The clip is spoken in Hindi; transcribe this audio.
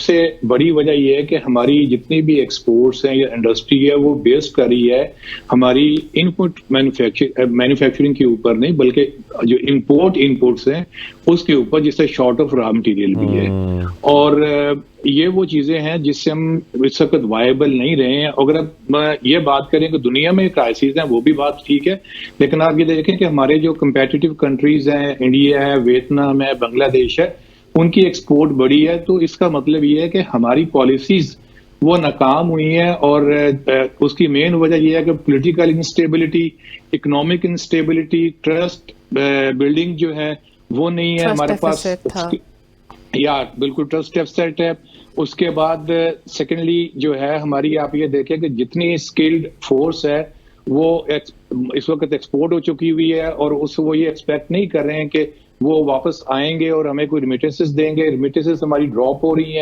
सबसे बड़ी वजह यह है कि हमारी जितनी भी एक्सपोर्ट्स हैं या इंडस्ट्री है वो बेस्ड कर रही है हमारी इनपुट मैन्युफैक्चरिंग के ऊपर नहीं, बल्कि जो इनपुट्स हैं उसके ऊपर, जिससे शॉर्ट ऑफ रॉ मटेरियल भी है। और ये वो चीजें हैं जिससे हम इस वक्त वायबल नहीं रहे हैं। अगर आप ये बात करें कि दुनिया में क्राइसिस हैं, वो भी बात ठीक है, लेकिन आप ये देखें कि हमारे जो कंपेटिटिव कंट्रीज हैं, इंडिया है, वियतनाम है, बांग्लादेश है, उनकी एक्सपोर्ट बढ़ी है। तो इसका मतलब ये है कि हमारी पॉलिसीज वो नाकाम हुई है। और उसकी मेन वजह यह है कि political instability, economic instability, trust building जो है वो नहीं है हमारे पास। यार बिल्कुल ट्रस्ट डेफिसिट है। उसके बाद सेकेंडली जो है हमारी, आप ये देखें कि जितनी स्किल्ड फोर्स है वो इस वक्त एक्सपोर्ट हो चुकी हुई है, और वो ये एक्सपेक्ट नहीं कर रहे हैं कि वो वापस आएंगे और हमें कोई रिमिटेंसेस देंगे। रिमिटेंसेस हमारी ड्रॉप हो रही हैं।